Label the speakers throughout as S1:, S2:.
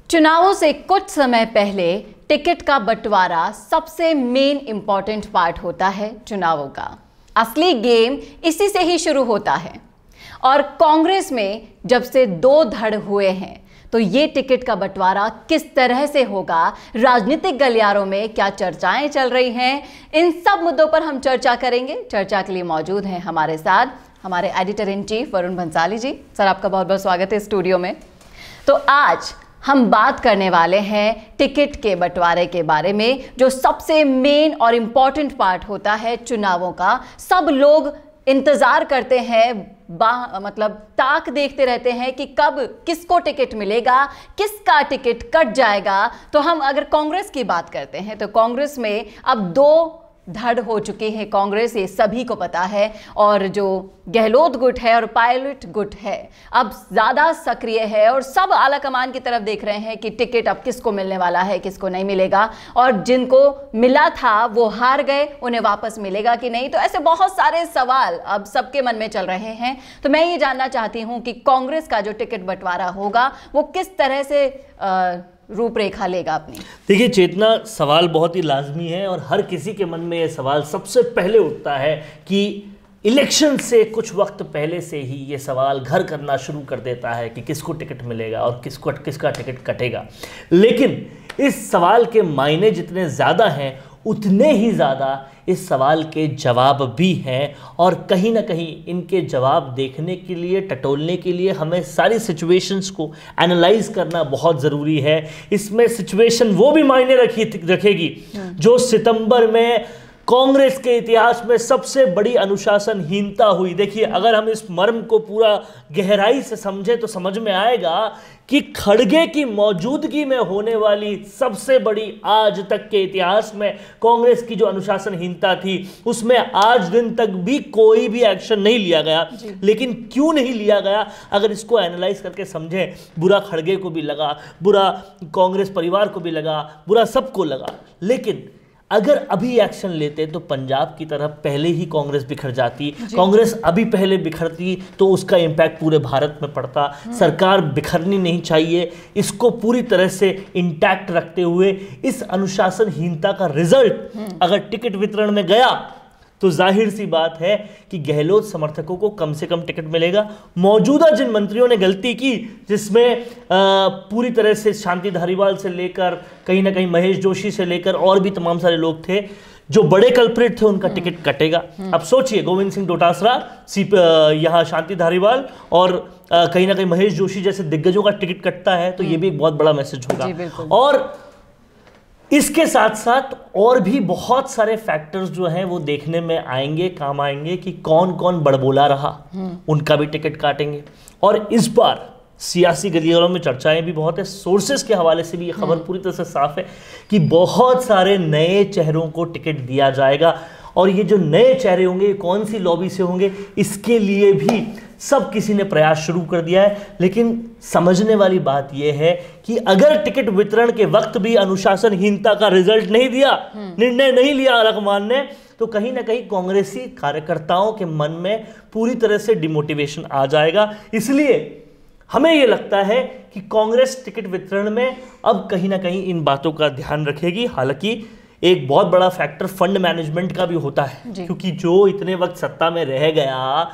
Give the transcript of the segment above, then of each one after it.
S1: चुनावों से कुछ समय पहले टिकट का बंटवारा सबसे मेन इंपॉर्टेंट पार्ट होता है चुनावों का। असली गेम इसी से ही शुरू होता है और कांग्रेस में जब से दो धड़ हुए हैं तो ये टिकट का बंटवारा किस तरह से होगा, राजनीतिक गलियारों में क्या चर्चाएं चल रही हैं, इन सब मुद्दों पर हम चर्चा करेंगे। चर्चा के लिए मौजूद हैं हमारे साथ हमारे editor in chief Varun Bhansali ji. Sir, आपका बहुत बहुत स्वागत है स्टूडियो में। तो आज हम बात करने वाले हैं टिकट के बंटवारे के बारे में, जो सबसे मेन और इम्पॉर्टेंट पार्ट होता है चुनावों का। सब लोग इंतजार करते हैं, मतलब ताक देखते रहते हैं कि कब किसको टिकट मिलेगा, किसका टिकट कट जाएगा। तो हम अगर कांग्रेस की बात करते हैं तो कांग्रेस में अब दो धड़ हो चुके हैं कांग्रेस, ये सभी को पता है। और जो गहलोत गुट है और पायलट गुट है अब ज़्यादा सक्रिय है और सब आला कमान की तरफ देख रहे हैं कि टिकट अब किसको मिलने वाला है, किसको नहीं मिलेगा। और जिनको मिला था वो हार गए, उन्हें वापस मिलेगा कि नहीं। तो ऐसे बहुत सारे सवाल अब सबके मन में चल रहे हैं। तो मैं ये जानना चाहती हूँ कि कांग्रेस का जो टिकट बंटवारा होगा वो किस तरह से रूपरेखा लेगा अपनी।
S2: देखिए चेतना, सवाल बहुत ही लाजमी है और हर किसी के मन में यह सवाल सबसे पहले उठता है कि इलेक्शन से कुछ वक्त पहले से ही ये सवाल घर करना शुरू कर देता है कि किसको टिकट मिलेगा और किसका टिकट कटेगा। लेकिन इस सवाल के मायने जितने ज़्यादा हैं उतने ही ज़्यादा इस सवाल के जवाब भी हैं, और कहीं ना कहीं इनके जवाब देखने के लिए, टटोलने के लिए हमें सारी सिचुएशंस को एनालाइज करना बहुत ज़रूरी है। इसमें सिचुएशन वो भी मायने रखेगी जो सितंबर में कांग्रेस के इतिहास में सबसे बड़ी अनुशासनहीनता हुई। देखिए, अगर हम इस मर्म को पूरा गहराई से समझें तो समझ में आएगा कि खड़गे की मौजूदगी में होने वाली सबसे बड़ी आज तक के इतिहास में कांग्रेस की जो अनुशासनहीनता थी उसमें आज दिन तक भी कोई भी एक्शन नहीं लिया गया। लेकिन क्यों नहीं लिया गया, अगर इसको एनालाइज करके समझें, बुरा खड़गे को भी लगा, बुरा कांग्रेस परिवार को भी लगा, बुरा सबको लगा। लेकिन अगर अभी एक्शन लेते तो पंजाब की तरह पहले ही कांग्रेस बिखर जाती। कांग्रेस अभी पहले बिखरती तो उसका इम्पैक्ट पूरे भारत में पड़ता। सरकार बिखरनी नहीं चाहिए, इसको पूरी तरह से इंटैक्ट रखते हुए इस अनुशासनहीनता का रिजल्ट अगर टिकट वितरण में गया तो जाहिर सी बात है कि गहलोत समर्थकों को कम से कम टिकट मिलेगा। मौजूदा जिन मंत्रियों ने गलती की, जिसमें पूरी तरह से शांति धारीवाल से लेकर कहीं ना कहीं महेश जोशी से लेकर और भी तमाम सारे लोग थे जो बड़े कल्प्रिट थे, उनका टिकट कटेगा। अब सोचिए, गोविंद सिंह डोटासरा, यहाँ शांति धारीवाल और कहीं ना कहीं महेश जोशी जैसे दिग्गजों का टिकट कटता है तो ये भी एक बहुत बड़ा मैसेज होगा। और इसके साथ साथ और भी बहुत सारे फैक्टर्स जो हैं वो देखने में आएंगे, काम आएंगे कि कौन कौन बड़बोला रहा, उनका भी टिकट काटेंगे। और इस बार सियासी गलियारों में चर्चाएं भी बहुत है। सोर्सेस के हवाले से भी ये खबर पूरी तरह से साफ है कि बहुत सारे नए चेहरों को टिकट दिया जाएगा। और ये जो नए चेहरे होंगे ये कौन सी लॉबी से होंगे, इसके लिए भी सब किसी ने प्रयास शुरू कर दिया है। लेकिन समझने वाली बात यह है कि अगर टिकट वितरण के वक्त भी अनुशासनहीनता का रिजल्ट नहीं दिया, निर्णय नहीं लिया आलाकमान ने, तो कहीं ना कहीं कांग्रेसी कार्यकर्ताओं के मन में पूरी तरह से डिमोटिवेशन आ जाएगा। इसलिए हमें यह लगता है कि कांग्रेस टिकट वितरण में अब कहीं ना कहीं इन बातों का ध्यान रखेगी। हालांकि एक बहुत बड़ा फैक्टर फंड मैनेजमेंट का भी होता है, क्योंकि जो इतने वक्त सत्ता में रह गया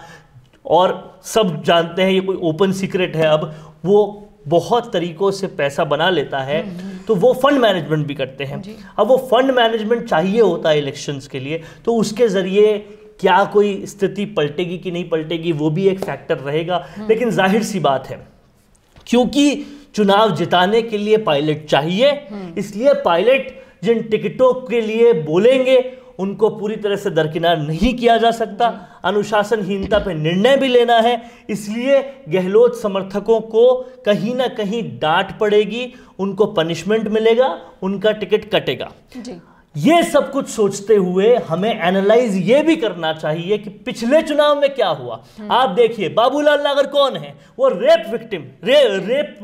S2: और सब जानते हैं, ये कोई ओपन सीक्रेट है, अब वो बहुत तरीकों से पैसा बना लेता है तो वो फंड मैनेजमेंट भी करते हैं। अब वो फंड मैनेजमेंट चाहिए होता है इलेक्शंस के लिए, तो उसके ज़रिए क्या कोई स्थिति पलटेगी कि नहीं पलटेगी वो भी एक फैक्टर रहेगा। लेकिन जाहिर सी बात है, क्योंकि चुनाव जिताने के लिए पायलट चाहिए, इसलिए पायलट जिन टिकटों के लिए बोलेंगे उनको पूरी तरह से दरकिनार नहीं किया जा सकता। अनुशासनहीनता पे निर्णय भी लेना है, इसलिए गहलोत समर्थकों को कहीं ना कहीं डांट पड़ेगी, उनको पनिशमेंट मिलेगा, उनका टिकट कटेगा। ये सब कुछ सोचते हुए हमें एनालाइज ये भी करना चाहिए कि पिछले चुनाव में क्या हुआ। आप देखिए, बाबूलाल नागर कौन है, वो रेप विक्टिम, रेप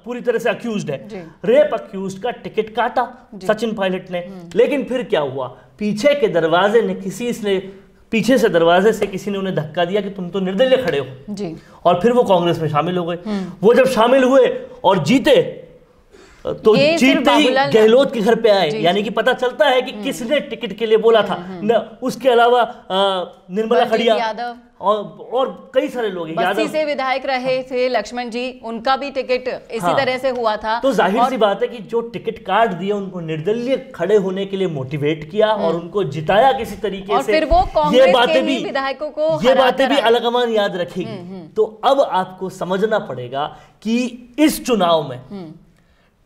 S2: पूरी तरह से अक्यूज्ड है। रेप अक्यूज्ड का टिकट काटा सचिन पायलट ने। लेकिन फिर क्या हुआ, पीछे के दरवाजे ने पीछे से दरवाजे से किसी ने उन्हें धक्का दिया कि तुम तो निर्दलीय खड़े हो जी। और फिर वो कांग्रेस में शामिल हो गए। वो जब शामिल हुए और जीते तो जीतते ही गहलोत के घर पे आए, यानी कि पता चलता है कि किसने टिकट के लिए बोला था न। उसके अलावा निर्मला खड़िया और कई सारे लोग,
S1: बस्ती से विधायक रहे थे लक्ष्मण जी, उनका भी टिकट इसी तरह से हुआ था।
S2: तो जाहिर सी बात है कि जो टिकट काट दिए उनको निर्दलीय खड़े होने के लिए मोटिवेट किया और उनको जिताया किसी तरीके
S1: और
S2: से।
S1: फिर वो कांग्रेस के ही विधायकों को
S2: ये बातें भी अलगमान याद रखेगी। तो अब आपको समझना पड़ेगा कि इस चुनाव में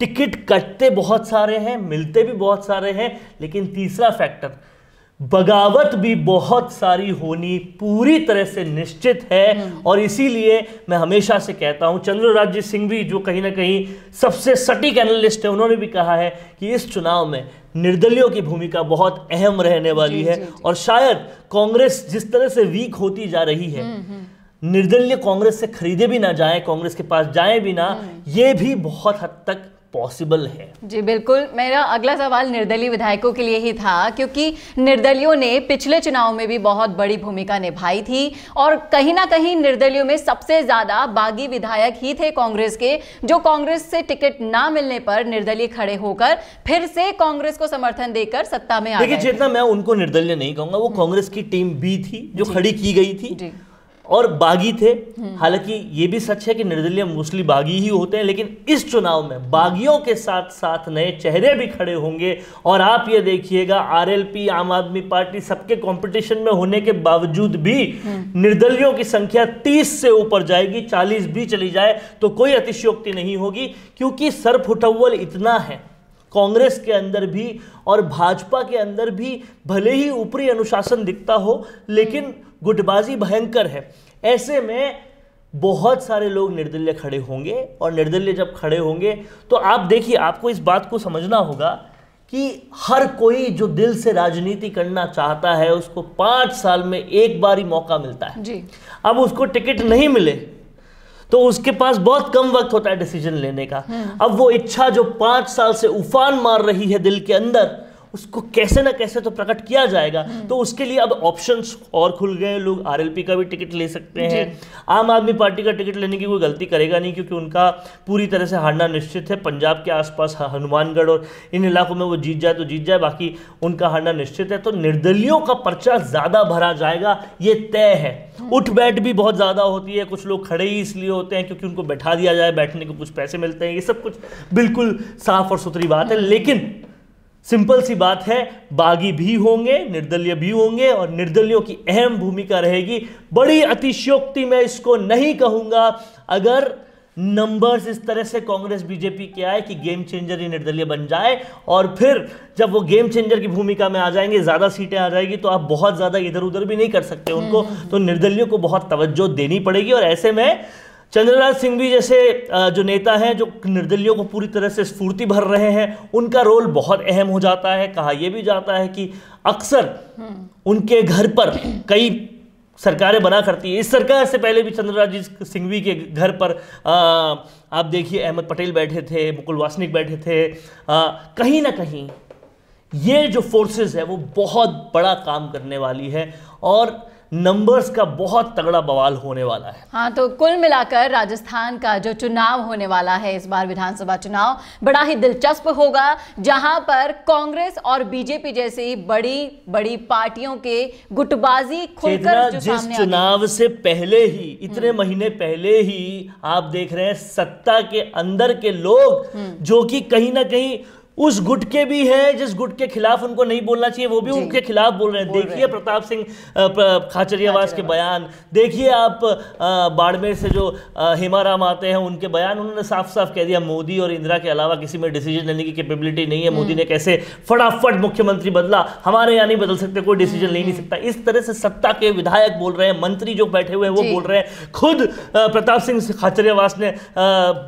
S2: टिकट कटते बहुत सारे हैं, मिलते भी बहुत सारे हैं, लेकिन तीसरा फैक्टर बगावत भी बहुत सारी होनी पूरी तरह से निश्चित है। और इसीलिए मैं हमेशा से कहता हूं, चंद्रराज सिंह भी जो कहीं ना कहीं सबसे सटीक एनालिस्ट है, उन्होंने भी कहा है कि इस चुनाव में निर्दलियों की भूमिका बहुत अहम रहने वाली है। और शायद कांग्रेस जिस तरह से वीक होती जा रही है, निर्दलीय कांग्रेस से खरीदे भी ना जाए, कांग्रेस के पास जाए भी ना, ये भी बहुत हद तक पॉसिबल है।
S1: जी बिल्कुल। मेरा अगला सवाल निर्दलीय विधायकों के लिए ही था, क्योंकि निर्दलियों ने पिछले चुनाव में भी बहुत बड़ी भूमिका निभाई थी और कहीं ना कहीं निर्दलियों में सबसे ज्यादा बागी विधायक ही थे कांग्रेस के, जो कांग्रेस से टिकट ना मिलने पर निर्दलीय खड़े होकर फिर से कांग्रेस को समर्थन देकर सत्ता में आ गए।
S2: देखिए, जितना मैं उनको निर्दलीय नहीं कहूंगा, वो कांग्रेस की टीम बी थी जो खड़ी की गई थी और बागी थे। हालांकि ये भी सच है कि निर्दलीय मोस्टली बागी ही होते हैं, लेकिन इस चुनाव में बागियों के साथ साथ नए चेहरे भी खड़े होंगे। और आप ये देखिएगा, आरएलपी, आम आदमी पार्टी सबके कंपटीशन में होने के बावजूद भी निर्दलियों की संख्या 30 से ऊपर जाएगी, 40 भी चली जाए तो कोई अतिशयोक्ति नहीं होगी, क्योंकि सरफुटव्वल इतना है कांग्रेस के अंदर भी और भाजपा के अंदर भी। भले ही ऊपरी अनुशासन दिखता हो, लेकिन गुटबाजी भयंकर है। ऐसे में बहुत सारे लोग निर्दलीय खड़े होंगे और निर्दलीय जब खड़े होंगे तो आप देखिए, आपको इस बात को समझना होगा कि हर कोई जो दिल से राजनीति करना चाहता है उसको 5 साल में एक बार ही मौका मिलता है जी। अब उसको टिकट नहीं मिले तो उसके पास बहुत कम वक्त होता है डिसीजन लेने का। अब वो इच्छा जो 5 साल से उफान मार रही है दिल के अंदर, उसको कैसे ना कैसे तो प्रकट किया जाएगा। तो उसके लिए अब ऑप्शंस और खुल गए, लोग आरएलपी का भी टिकट ले सकते हैं। आम आदमी पार्टी का टिकट लेने की कोई गलती करेगा नहीं, क्योंकि उनका पूरी तरह से हारना निश्चित है। पंजाब के आसपास हनुमानगढ़ और इन इलाकों में वो जीत जाए तो जीत जाए, बाकी उनका हारना निश्चित है। तो निर्दलियों का पर्चा ज़्यादा भरा जाएगा, ये तय है। उठ बैठ भी बहुत ज़्यादा होती है, कुछ लोग खड़े ही इसलिए होते हैं क्योंकि उनको बैठा दिया जाए, बैठने को कुछ पैसे मिलते हैं, ये सब कुछ बिल्कुल साफ और सुथरी बात है। लेकिन सिंपल सी बात है, बागी भी होंगे, निर्दलीय भी होंगे और निर्दलियों की अहम भूमिका रहेगी। बड़ी अतिशयोक्ति मैं इसको नहीं कहूंगा अगर नंबर्स इस तरह से कांग्रेस बीजेपी के आए कि गेम चेंजर ही निर्दलीय बन जाए, और फिर जब वो गेम चेंजर की भूमिका में आ जाएंगे, ज़्यादा सीटें आ जाएगी, तो आप बहुत ज़्यादा इधर उधर भी नहीं कर सकते उनको। तो निर्दलियों को बहुत तवज्जो देनी पड़ेगी। और ऐसे में चंद्रराज सिंह भी जैसे जो नेता हैं जो निर्दलियों को पूरी तरह से स्फूर्ति भर रहे हैं, उनका रोल बहुत अहम हो जाता है। कहा यह भी जाता है कि अक्सर उनके घर पर कई सरकारें बना करती है। इस सरकार से पहले भी चंद्रराज सिंघवी के घर पर आप देखिए अहमद पटेल बैठे थे, मुकुल वासनिक बैठे थे। कहीं ना कहीं ये जो फोर्सेस है वो बहुत बड़ा काम करने वाली है और नंबर्स का बहुत तगड़ा बवाल होने वाला है।
S1: हाँ, तो कुल मिलाकर राजस्थान का जो चुनाव होने वाला है इस बार विधानसभा चुनाव बड़ा ही दिलचस्प होगा, जहां पर कांग्रेस और बीजेपी जैसी बड़ी बड़ी पार्टियों के गुटबाजी खुलकर जो
S2: जिस चुनाव से पहले ही, इतने महीने पहले ही आप देख रहे हैं सत्ता के अंदर के लोग जो कि कहीं ना कहीं उस गुट के भी हैं जिस गुट के खिलाफ उनको नहीं बोलना चाहिए, वो भी उनके खिलाफ बोल रहे हैं। देखिए प्रताप सिंह खाचरियावास के बयान, देखिए आप बाड़मेर से जो हेमाराम आते हैं उनके बयान। उन्होंने साफ साफ कह दिया मोदी और इंदिरा के अलावा किसी में डिसीजन लेने की कैपेबिलिटी नहीं है। मोदी ने कैसे फटाफट मुख्यमंत्री बदला, हमारे यहाँ नहीं बदल सकते, कोई डिसीजन ले नहीं सकता। इस तरह से सत्ता के विधायक बोल रहे हैं, मंत्री जो बैठे हुए हैं वो बोल रहे हैं। खुद प्रताप सिंह खाचरियावास ने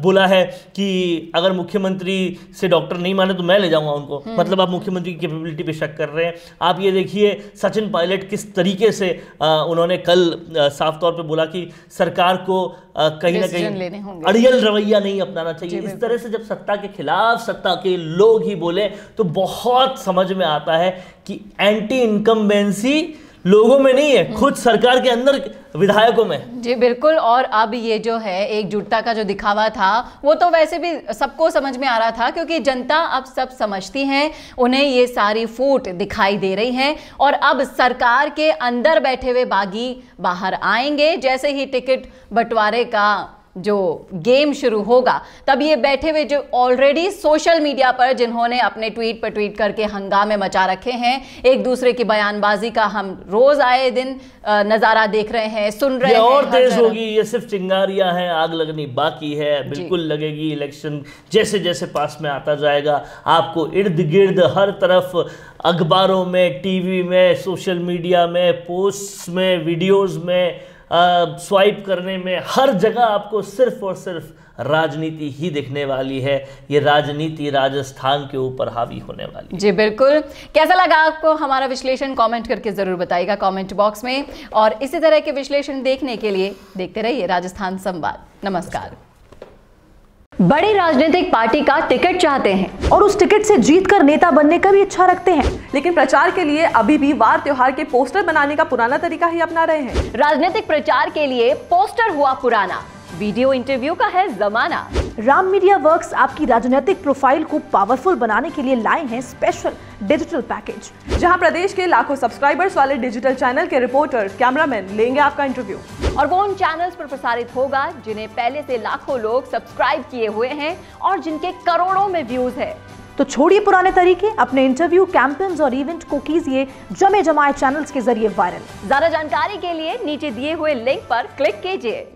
S2: बोला है कि अगर मुख्यमंत्री से डॉक्टर नहीं माने तो मैं ले जाऊंगा उनको। मतलब आप मुख्यमंत्री की कैपेबिलिटी पे शक कर रहे हैं। आप ये देखिए सचिन पायलट किस तरीके से उन्होंने कल साफ तौर पे बोला कि सरकार को कहीं ना कहीं अड़ियल रवैया नहीं अपनाना चाहिए। इस तरह से जब सत्ता के खिलाफ सत्ता के लोग ही बोले तो बहुत समझ में आता है कि एंटी इनकम्बेंसी लोगों में नहीं है, खुद सरकार के अंदर विधायकों में।
S1: जी बिल्कुल। और अब ये जो है एकजुटता का जो दिखावा था वो तो वैसे भी सबको समझ में आ रहा था, क्योंकि जनता अब सब समझती है, उन्हें ये सारी फूट दिखाई दे रही है। और अब सरकार के अंदर बैठे हुए बागी बाहर आएंगे। जैसे ही टिकट बंटवारे का जो गेम शुरू होगा, तब ये बैठे हुए जो ऑलरेडी सोशल मीडिया पर जिन्होंने अपने ट्वीट पर ट्वीट करके हंगामे मचा रखे हैं, एक दूसरे की बयानबाजी का हम रोज आए दिन नजारा देख रहे हैं, सुन रहे हैं।
S2: और तेज होगी, ये सिर्फ चिंगारियां हैं, आग लगनी बाकी है, बिल्कुल लगेगी। इलेक्शन जैसे जैसे पास में आता जाएगा, आपको इर्द गिर्द हर तरफ अखबारों में, टीवी में, सोशल मीडिया में, पोस्ट में, वीडियोस में, स्वाइप करने में, हर जगह आपको सिर्फ और सिर्फ राजनीति ही दिखने वाली है। ये राजनीति राजस्थान के ऊपर हावी होने वाली है।
S1: जी बिल्कुल। कैसा लगा आपको हमारा विश्लेषण, कमेंट करके जरूर बताइएगा कमेंट बॉक्स में। और इसी तरह के विश्लेषण देखने के लिए देखते रहिए राजस्थान संवाद। नमस्कार।
S3: बड़ी राजनीतिक पार्टी का टिकट चाहते हैं और उस टिकट से जीतकर नेता बनने का भी इच्छा रखते हैं,
S4: लेकिन प्रचार के लिए अभी भी वार त्योहार के पोस्टर बनाने का पुराना तरीका ही अपना रहे हैं।
S3: राजनीतिक प्रचार के लिए पोस्टर हुआ पुराना, वीडियो इंटरव्यू का है जमाना।
S5: राम मीडिया वर्क्स आपकी राजनीतिक प्रोफाइल को पावरफुल बनाने के लिए लाए हैं स्पेशल डिजिटल पैकेज,
S4: जहां प्रदेश के लाखों सब्सक्राइबर्स वाले डिजिटल चैनल के रिपोर्टर, कैमरामैन लेंगे आपका इंटरव्यू।
S3: और वो उन चैनल्स पर प्रसारित होगा जिन्हें पहले से लाखों लोग सब्सक्राइब किए हुए हैं और जिनके करोड़ों में व्यूज है।
S5: तो छोड़िए पुराने तरीके, अपने इंटरव्यू, कैंपेन्स और इवेंट को कीजिए जमे जमाए चैनल्स के जरिए वायरल।
S3: ज्यादा जानकारी के लिए नीचे दिए हुए लिंक पर क्लिक कीजिए।